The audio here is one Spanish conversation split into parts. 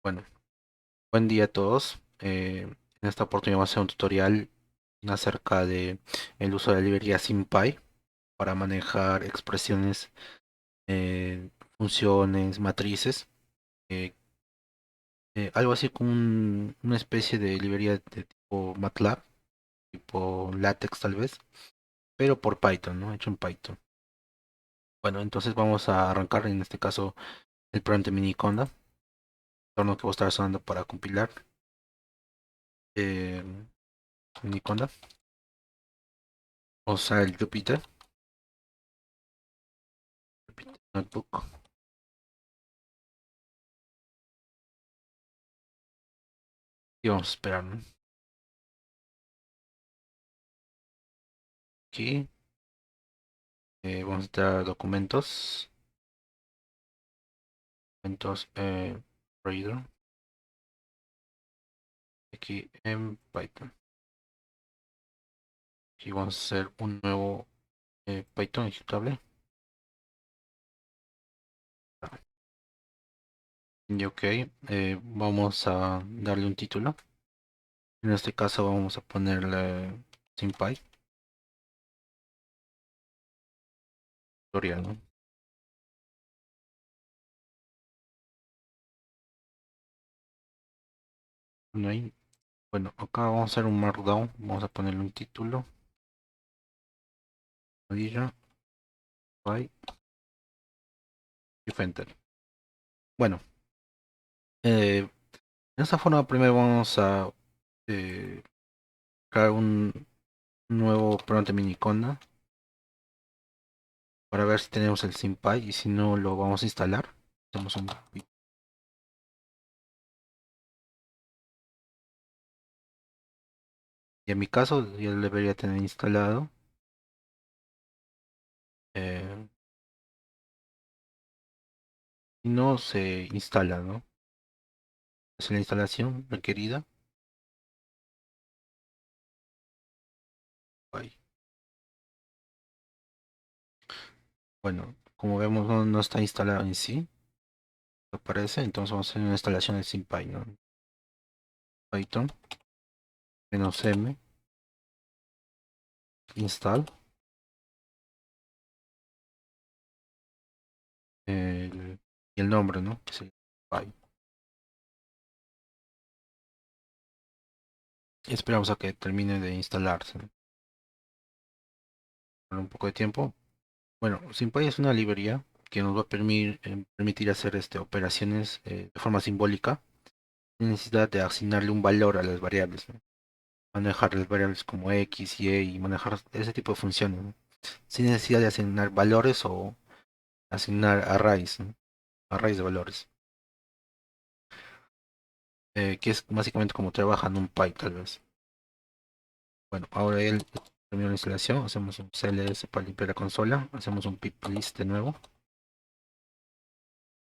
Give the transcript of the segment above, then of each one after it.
Bueno, buen día a todos. En esta oportunidad vamos a hacer un tutorial acerca de el uso de la librería SymPy para manejar expresiones, funciones, matrices, eh, algo así como una especie de librería de tipo MATLAB, tipo LaTeX tal vez, pero por Python, ¿no? Hecho en Python. Bueno, entonces vamos a arrancar en este caso el programa de Miniconda, entorno que voy a estar usando para compilar eh, Miniconda. Vamos a usar el Jupyter Notebook. Y vamos a esperar, ¿no? Aquí vamos a entrar a documentos, reader, aquí en Python. Aquí vamos a hacer un nuevo Python ejecutable. Y ok, vamos a darle un título. En este caso vamos a ponerle SymPy tutorial, ¿no? Bueno, bueno, acá vamos a hacer un markdown. Vamos a ponerle un título. Amarilla, Py, y enter. Bueno, de esta forma primero vamos a eh, crear un nuevo programa de Miniconda para ver si tenemos el SymPy y si no lo vamos a instalar. Hacemos un y en mi caso ya lo debería tener instalado. eh, y no se instala, ¿no? Es la instalación requerida. Ay, bueno, como vemos no está instalado en sí, aparece, entonces vamos a hacer una instalación del SymPy, ¿no? Python -m install y el nombre, ¿no? Que es el Py. Y esperamos a que termine de instalarse, ¿no? Por un poco de tiempo. Bueno, SymPy es una librería que nos va a permitir hacer operaciones de forma simbólica sin necesidad de asignarle un valor a las variables, ¿no? Manejar las variables como X, Y manejar ese tipo de funciones, ¿no? Sin necesidad de asignar valores o asignar arrays, ¿no? Arrays de valores, que es básicamente como trabaja en un NumPy tal vez. Bueno, ahora él terminó la instalación, hacemos un CLS para limpiar la consola, hacemos un pip list de nuevo,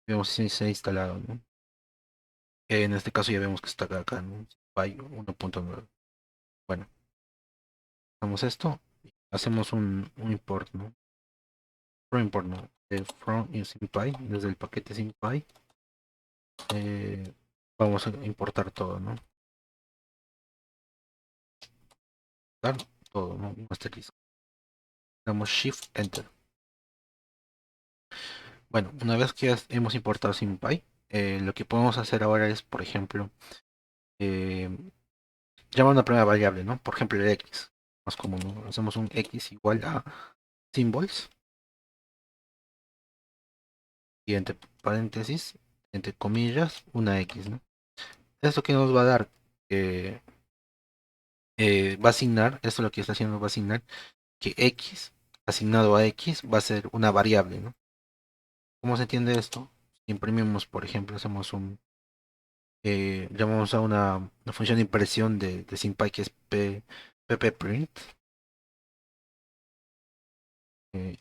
vemos si se ha instalado, ¿no? En este caso ya vemos que está acá, ¿no? Py 1.9. Bueno, hacemos esto, hacemos un import, ¿no? From import, ¿no? From y SymPy, desde el paquete SymPy, vamos a importar todo, ¿no? Dar todo, ¿no? Un asterisco. Damos Shift Enter. Bueno, una vez que hemos importado SymPy, lo que podemos hacer ahora es, por ejemplo, eh, llamar una primera variable, ¿no? Por ejemplo, el X. Más común, ¿no? Hacemos un X igual a symbols y entre paréntesis, entre comillas, una X, ¿no? Esto que nos va a dar, eh, va a asignar, esto lo que está haciendo va a asignar que X asignado a X va a ser una variable, ¿no? ¿Cómo se entiende esto? Si imprimimos, por ejemplo, hacemos llamamos a una función de impresión de SymPy que es ppprint, eh,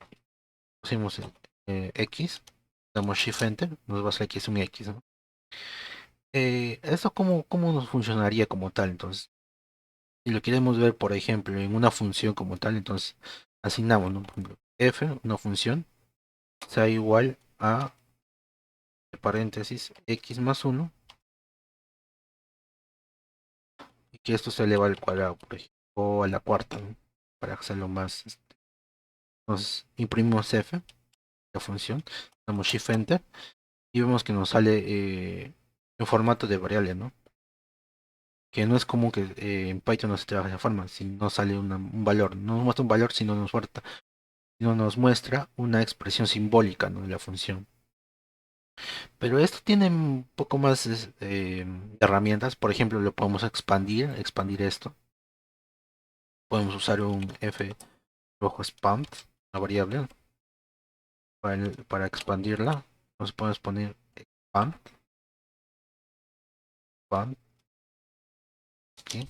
pusimos X, damos Shift Enter, nos va a salir que es un X, ¿no? ¿Esto cómo nos funcionaría como tal? Entonces, si lo queremos ver, por ejemplo, en una función como tal, entonces asignamos, ¿no? Por ejemplo, f, una función, sea igual a, paréntesis, x más uno que esto se eleva al cuadrado, por ejemplo, o a la cuarta, ¿no? Para hacerlo más. Entonces imprimimos f, la función, damos shift enter y vemos que nos sale en formato de variable, ¿no? Que no es común que en Python no se trabaje de esa forma, si no sale un valor, no nos muestra un valor, sino nos muestra una expresión simbólica, ¿no? De la función. Pero esto tiene un poco más de herramientas, por ejemplo, lo podemos expandir esto. Podemos usar un f rojo expand, una variable, para expandirla. Nos podemos poner expand, expand aquí,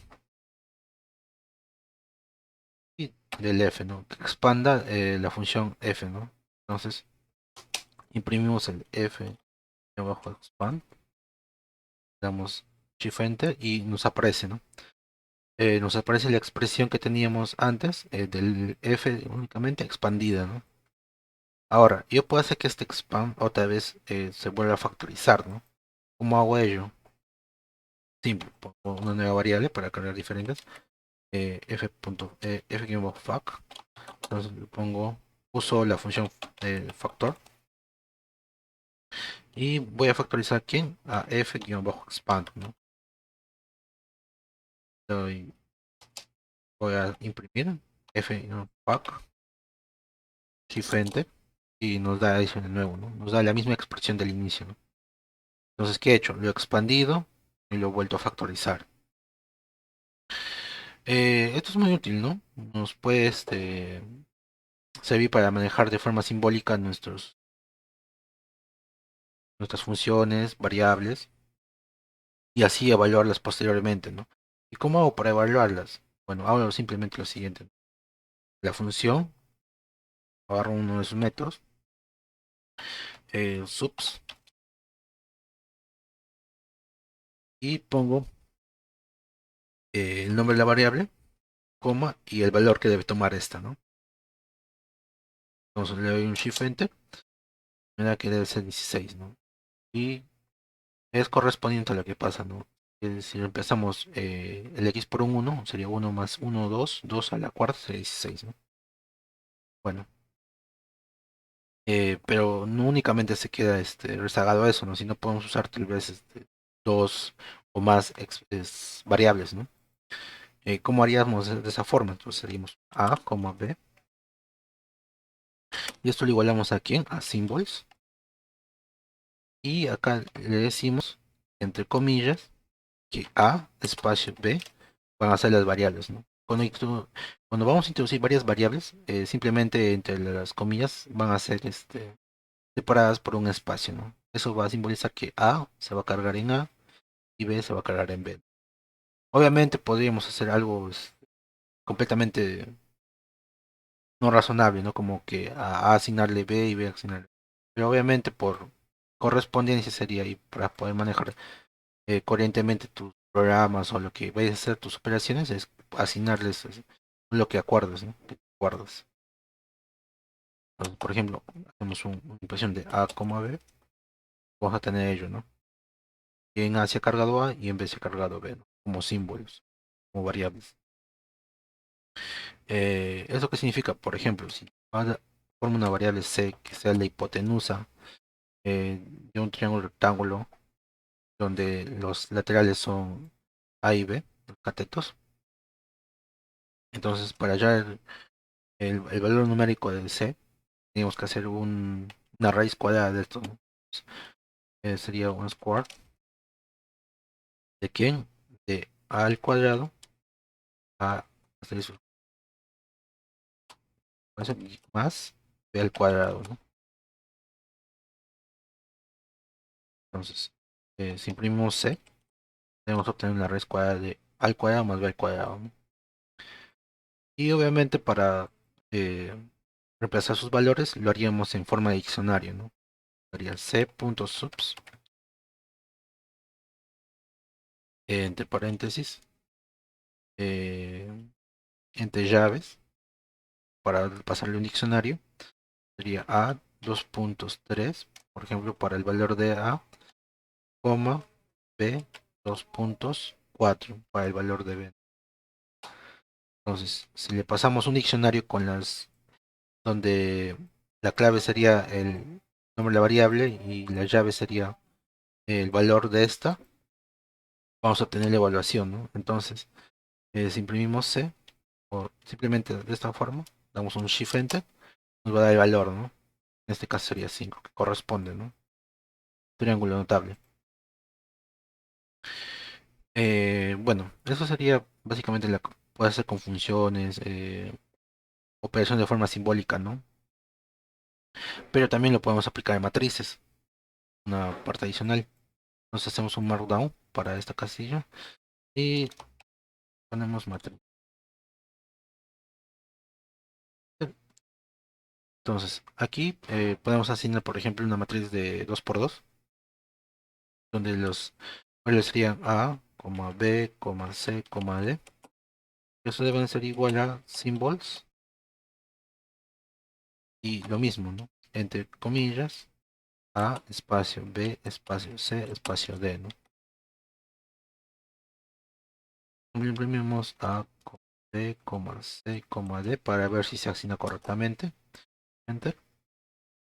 y del f, ¿no? Que expanda la función f, ¿no? Entonces imprimimos el f abajo expand, damos shift enter y nos aparece, ¿no? Nos aparece la expresión que teníamos antes del f únicamente expandida, ¿no? Ahora, yo puedo hacer que este expand otra vez se vuelva a factorizar, ¿no? ¿Cómo hago ello? Simple, pongo una nueva variable para cargar diferentes. f.fact. Entonces le pongo, uso la función factor y voy a factorizar quién a f-expand, ¿no? Voy a imprimir f-fact, shift enter y nos da eso de nuevo, ¿no? Nos da la misma expresión del inicio, ¿no? Entonces, ¿qué he hecho? Lo he expandido y lo he vuelto a factorizar. Esto es muy útil, ¿no? Nos puede servir para manejar de forma simbólica nuestras funciones, variables, y así evaluarlas posteriormente, ¿no? ¿Y cómo hago para evaluarlas? Bueno, hago simplemente lo siguiente. La función, agarro uno de sus métodos, subs, y pongo el nombre de la variable, coma, y el valor que debe tomar esta, ¿no? Entonces le doy un shift enter, me da que debe ser 16, ¿no? Y es correspondiente a lo que pasa, ¿no? Si empezamos el x por un 1 sería 1 más 1, 2, 2 a la cuarta sería 16, ¿no? Bueno, pero no únicamente se queda rezagado a eso, ¿no? Sino podemos usar tal vez dos o más variables, ¿no? ¿Cómo haríamos de esa forma? Entonces haríamos a, b, y esto lo igualamos a quién, a symbols, y acá le decimos, entre comillas, que a espacio b van a ser las variables, ¿no? Cuando vamos a introducir varias variables, simplemente entre las comillas van a ser separadas por un espacio, ¿no? Eso va a simbolizar que A se va a cargar en A y B se va a cargar en B. Obviamente podríamos hacer algo completamente no razonable, ¿no? Como que a asignarle B y B asignarle. Pero obviamente por correspondencia sería y para poder manejar coherentemente tus programas o lo que vayas a hacer tus operaciones es asignarles lo que acuerdes, ¿no? Que acuerdas. Entonces, por ejemplo, hacemos una impresión de A, B, vamos a tener ello, ¿no? Y en A se ha cargado A y en B se ha cargado B, ¿no? Como símbolos, como variables. ¿Eso qué significa? Por ejemplo, si forma una variable C que sea la hipotenusa de un triángulo rectángulo donde los laterales son A y B, los catetos. Entonces, para hallar el valor numérico de C, tenemos que hacer una raíz cuadrada de esto, ¿no? Sería un square de quién? De A al cuadrado a asterisco más B al cuadrado, ¿no? Entonces, si imprimimos C, tenemos que obtener una raíz cuadrada de A al cuadrado más B al cuadrado, ¿no? Y obviamente para eh, reemplazar sus valores lo haríamos en forma de diccionario, ¿no? Sería c.subs entre paréntesis eh, entre llaves para pasarle un diccionario sería a 2.3, por ejemplo, para el valor de a, coma b 2 puntos 4 para el valor de b. Entonces, si le pasamos un diccionario con las donde la clave sería el nombre de la variable y la llave sería el valor de esta, vamos a obtener la evaluación, ¿no? Entonces, si imprimimos C, o simplemente de esta forma, damos un Shift Enter, nos va a dar el valor, ¿no? En este caso sería 5 que corresponde, ¿no? Triángulo notable. Bueno, eso sería básicamente puede hacer con funciones, operación de forma simbólica, ¿no? Pero también lo podemos aplicar en matrices, una parte adicional. Entonces hacemos un markdown para esta casilla y ponemos matriz. Entonces, aquí podemos asignar, por ejemplo, una matriz de 2 por 2 donde los valores serían A, B, C, D. Eso deben ser igual a symbols y lo mismo, ¿no? Entre comillas, A, espacio, B, espacio, C, espacio, D, ¿no? Imprimimos A, B, C, D para ver si se asigna correctamente. Enter.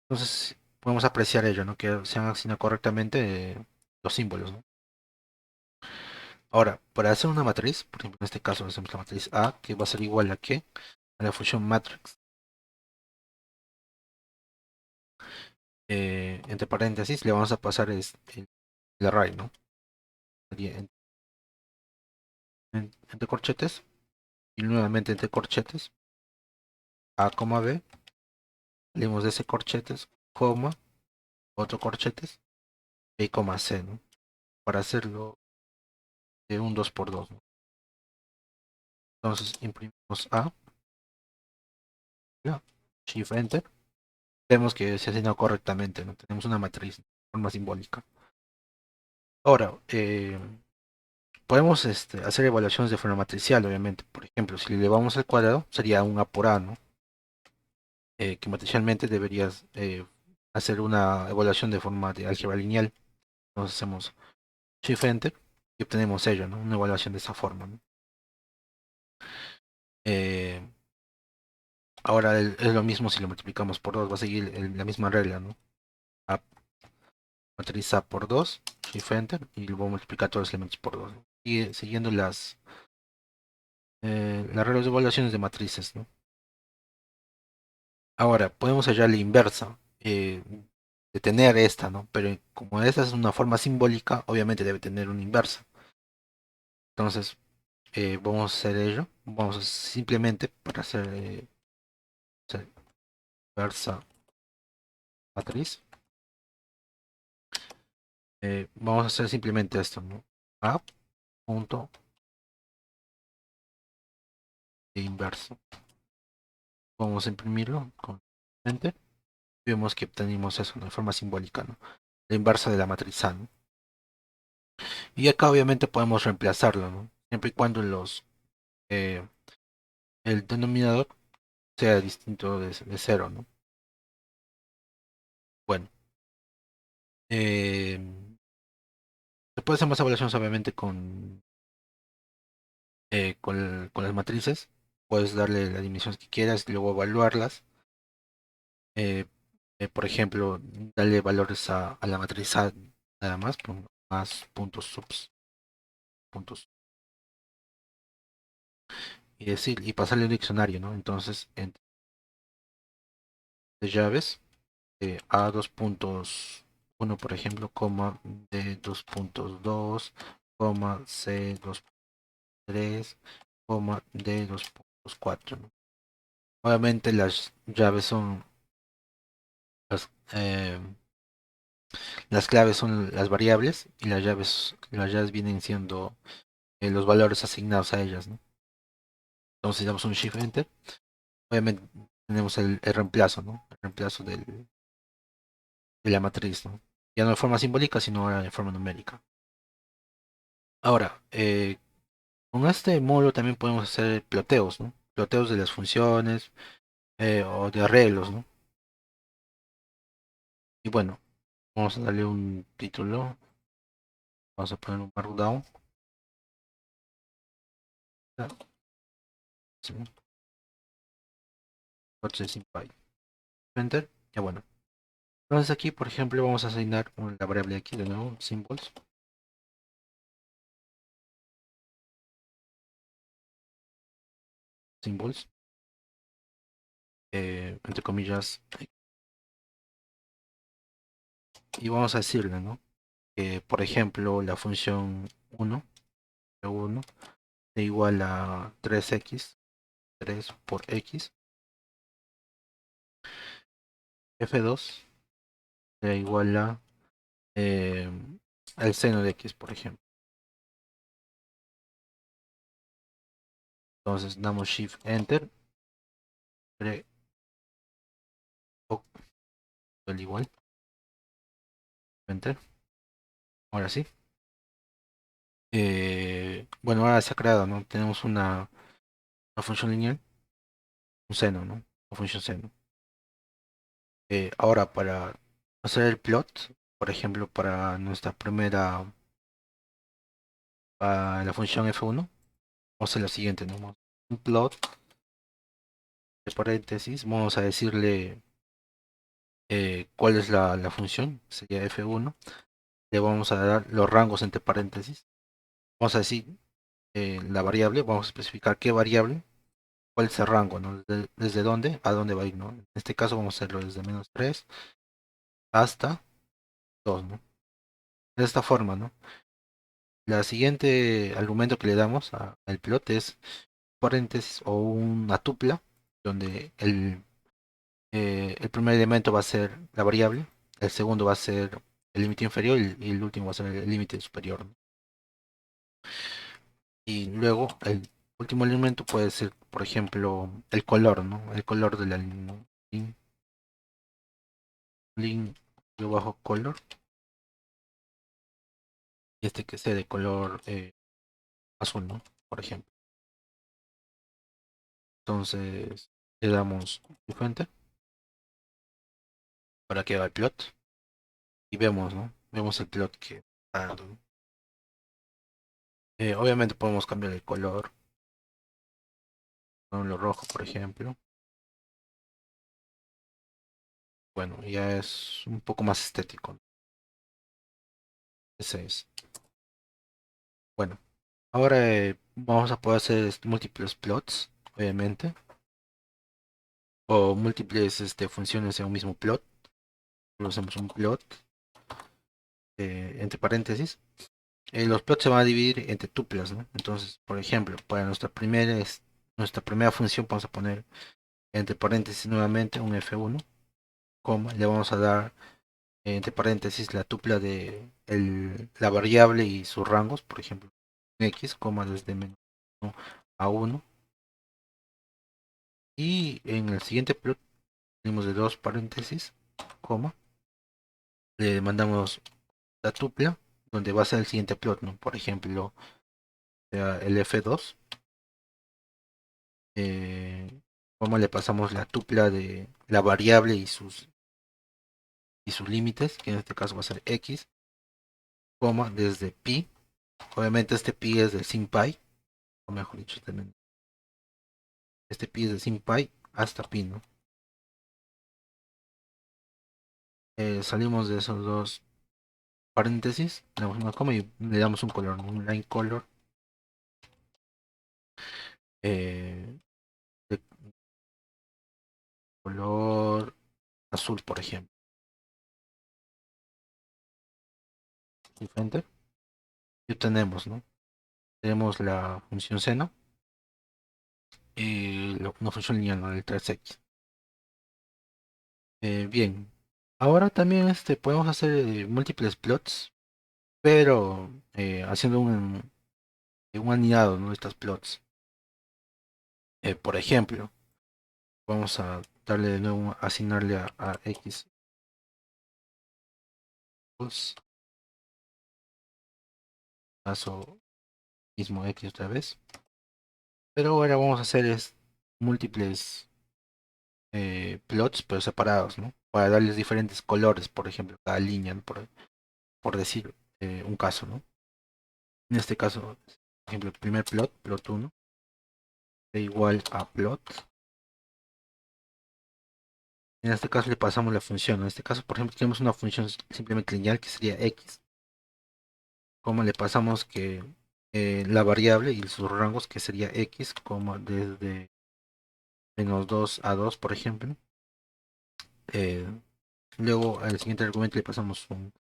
Entonces, podemos apreciar ello, ¿no? Que se han asignado correctamente los símbolos, ¿no? Ahora, para hacer una matriz, por ejemplo, en este caso hacemos la matriz A, que va a ser igual a ¿qué? A la función matrix. Entre paréntesis le vamos a pasar el array, ¿no? Sería entre corchetes y nuevamente entre corchetes A, B. Salimos de ese corchetes, coma, otro corchetes, B, C, ¿no? Para hacerlo de un 2 por 2, ¿no? Entonces imprimimos A, ya, Shift Enter. Vemos que se ha asignado correctamente, ¿no? Tenemos una matriz de forma simbólica. Ahora, podemos hacer evaluaciones de forma matricial, obviamente. Por ejemplo, si le elevamos al cuadrado, sería un A por A, ¿no? Que matricialmente deberías hacer una evaluación de forma de álgebra lineal. Entonces hacemos Shift Enter y obtenemos ello, ¿no? Una evaluación de esa forma, ¿no? Eh, Ahora es lo mismo si lo multiplicamos por 2, va a seguir la misma regla, ¿no? A, matriz A por 2, Shift Enter, y luego multiplicar todos los elementos por 2, ¿no? Y siguiendo las reglas de evaluaciones de matrices, ¿no? Ahora, podemos hallar la inversa, de tener esta, ¿no? Pero como esta es una forma simbólica, obviamente debe tener una inversa. Entonces, vamos a hacer ello. Vamos a simplemente para hacer inversa matriz. Vamos a hacer simplemente esto, ¿no? A punto de inverso. Vamos a imprimirlo con Enter. Y vemos que obtenemos eso, ¿no? De forma simbólica, ¿no? La inversa de la matriz A, ¿no? Y acá obviamente podemos reemplazarlo, ¿no? Siempre y cuando eh, el denominador sea distinto de cero, ¿no? Bueno, eh, se puede hacer más evaluaciones obviamente con las matrices. Puedes darle las dimensiones que quieras y luego evaluarlas. Eh, por ejemplo, darle valores a la matriz A nada más, más puntos subs, puntos, y decir, y pasarle un diccionario, ¿no? Entonces, entre llaves, A 2 puntos 1, por ejemplo, coma D 2 puntos 2, coma C 2 3, coma D 2 puntos 4, ¿no? Obviamente las llaves son las, las claves son las variables y las llaves vienen siendo los valores asignados a ellas, ¿no? Entonces damos un Shift Enter. Obviamente tenemos el reemplazo, ¿no? El reemplazo de la matriz, ¿no? Ya no de forma simbólica, sino ahora de forma numérica. Ahora, con este módulo también podemos hacer ploteos, ¿no? Ploteos de las funciones o de arreglos, ¿no? Y bueno, vamos a darle un título. Vamos a poner un markdown. Sí, plots de SymPy. Enter. Ya bueno. Entonces aquí, por ejemplo, vamos a asignar la variable aquí de nuevo, symbols, entre comillas, y vamos a decirle, ¿no? Que, por ejemplo, la función 1 es igual a 3x, 3 por x, f2 es igual a eh, el seno de x, por ejemplo. Entonces damos shift enter, o el igual, enter. Ahora sí. Bueno, ahora se ha creado, ¿no? Tenemos una función lineal, un seno, ¿no? Una función seno. Ahora para hacer el plot, por ejemplo, para nuestra primera, para la función f1, vamos a hacer lo siguiente, ¿no? Un plot de paréntesis, vamos a decirle cuál es la función, sería f1, le vamos a dar los rangos entre paréntesis, vamos a decir la variable, vamos a especificar qué variable, cuál es el rango, ¿no? Desde dónde a dónde va a ir, ¿no? En este caso vamos a hacerlo desde -3 hasta 2, ¿no? De esta forma, ¿no? La siguiente argumento que le damos al plot es paréntesis o una tupla, donde el primer elemento va a ser la variable, el segundo va a ser el límite inferior y el último va a ser el límite superior, ¿no? Y luego el último elemento puede ser, por ejemplo, el color, ¿no? El color de la línea, ¿no? Link bajo color, y este que sea de color azul, ¿no? Por ejemplo. Entonces le damos fuente para que haga el plot y vemos, ¿no? Vemos el plot que está dando, ¿no? Obviamente podemos cambiar el color, con lo rojo, por ejemplo. Bueno, ya es un poco más estético, ¿no? Ese es. Bueno, ahora vamos a poder hacer múltiples plots, obviamente, o múltiples funciones en un mismo plot. Hacemos un plot entre paréntesis. Los plots se van a dividir entre tuplas, ¿no? Entonces, por ejemplo, para nuestra primera función vamos a poner entre paréntesis nuevamente un f1, coma, le vamos a dar entre paréntesis la tupla de la variable y sus rangos, por ejemplo, x, coma desde -1 a 1. Y en el siguiente plot tenemos de dos paréntesis, coma, le mandamos la tupla donde va a ser el siguiente plot, ¿no? Por ejemplo, el f2, coma le pasamos la tupla de la variable y sus límites, que en este caso va a ser x, coma, desde pi. Obviamente este pi es del SymPy, o mejor dicho, este pi es de SymPy hasta pi, ¿no? Salimos de esos dos paréntesis, le damos una coma y le damos un color, ¿no? Un line color eh, de color azul, por ejemplo. Diferente. Y tenemos, ¿no? Tenemos la función seno y una función lineal, ¿no? El 3x. Bien. Ahora también podemos hacer múltiples plots, pero haciendo un anidado, ¿no? De estas plots. Por ejemplo, vamos a darle de nuevo, asignarle a x pues, paso mismo x otra vez. Pero ahora vamos a hacer múltiples plots, pero separados, ¿no? Para darles diferentes colores, por ejemplo, cada línea, ¿no? Por decir un caso, ¿no? En este caso, por ejemplo, el primer plot, plot 1, igual a plot. En este caso le pasamos la función. En este caso, por ejemplo, tenemos una función simplemente lineal que sería x, como le pasamos que la variable y sus rangos que sería x, como desde -2 a 2, por ejemplo. Eh, Luego al siguiente argumento le pasamos un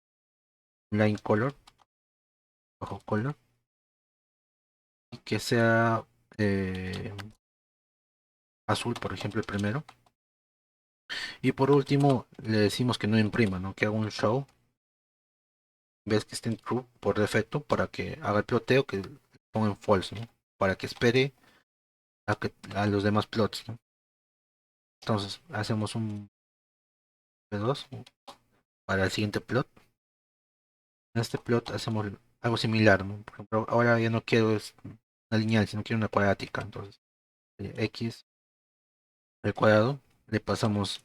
line color, bajo color, y que sea eh, azul, por ejemplo, el primero. Y por último le decimos que no imprima, ¿no? Que haga un show, ves que esté en true por defecto, para que haga el ploteo, que ponga en false, ¿no? Para que espere a los demás plots, ¿no? Entonces hacemos un P2 para el siguiente plot. En este plot hacemos algo similar, ¿no? Por ejemplo, ahora ya no quiero una lineal, sino quiero una cuadrática. Entonces, x al cuadrado, le pasamos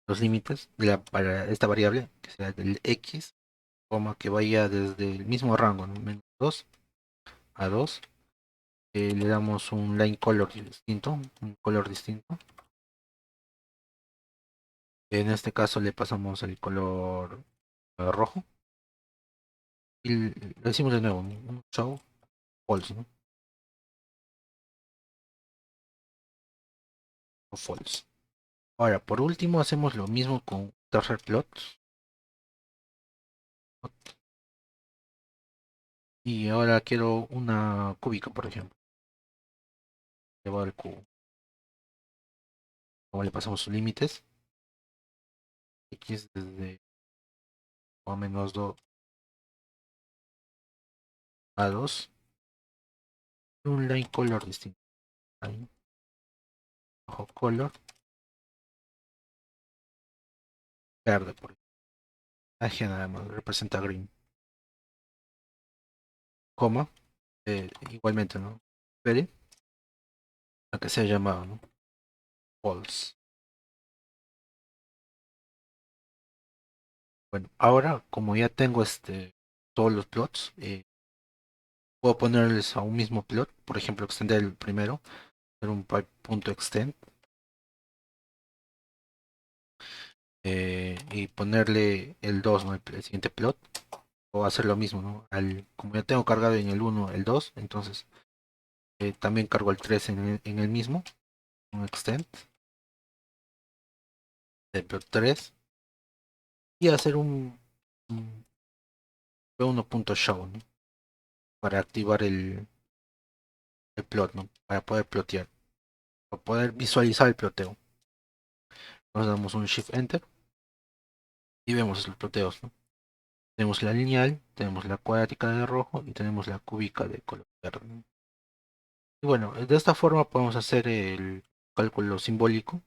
los límites para esta variable, que será del x, que vaya desde el mismo rango, ¿no? -2 a 2. Le damos un line color distinto, un color distinto. En este caso le pasamos el color rojo. Y le decimos de nuevo, ¿no? Un show false, ¿no? O false. Ahora, por último, hacemos lo mismo con tercer plot. Y ahora quiero una cúbica, por ejemplo. Llevar el cubo. Como le pasamos sus límites. X desde o -2 a 2. Un line color distinto. Line, bajo color. Verde, por ejemplo. Nada más, representa green. Coma. Igualmente, ¿no? Espere a que sea llamado, ¿no? False. Bueno, ahora como ya tengo todos los plots, puedo ponerles a un mismo plot, por ejemplo, extender el primero, hacer un pipe.extend y ponerle el 2, ¿no? El siguiente plot, o hacer lo mismo, ¿no? Como ya tengo cargado en el uno el 2, entonces también cargo el 3 en el mismo, un extend del plot 3 y hacer un p1.show, ¿no? Para activar el plot, ¿no? Para poder plotear, para poder visualizar el ploteo. Nos damos un Shift Enter y vemos los ploteos, ¿no? Tenemos la lineal, tenemos la cuadrática de rojo y tenemos la cúbica de color verde, ¿no? Y bueno, de esta forma podemos hacer el cálculo simbólico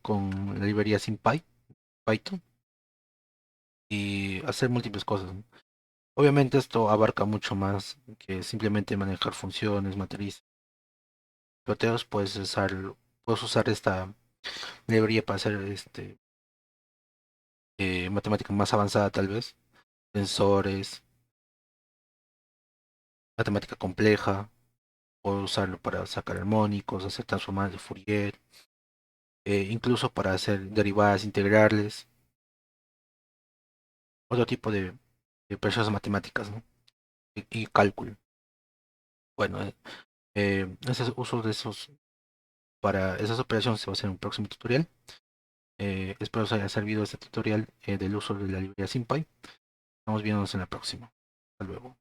con la librería SymPy, Python, y hacer múltiples cosas, ¿no? Obviamente esto abarca mucho más que simplemente manejar funciones, matrices, ploteos. Puedes usar esta librería para hacer matemática más avanzada tal vez, tensores, matemática compleja. Puedo usarlo para sacar armónicos, hacer transformadas de Fourier, incluso para hacer derivadas integrales, otro tipo de operaciones matemáticas, ¿no? Y cálculo. Bueno, ese uso de esos para esas operaciones se va a hacer en un próximo tutorial. Espero os haya servido este tutorial del uso de la librería SymPy. Estamos viéndonos en la próxima. Hasta luego.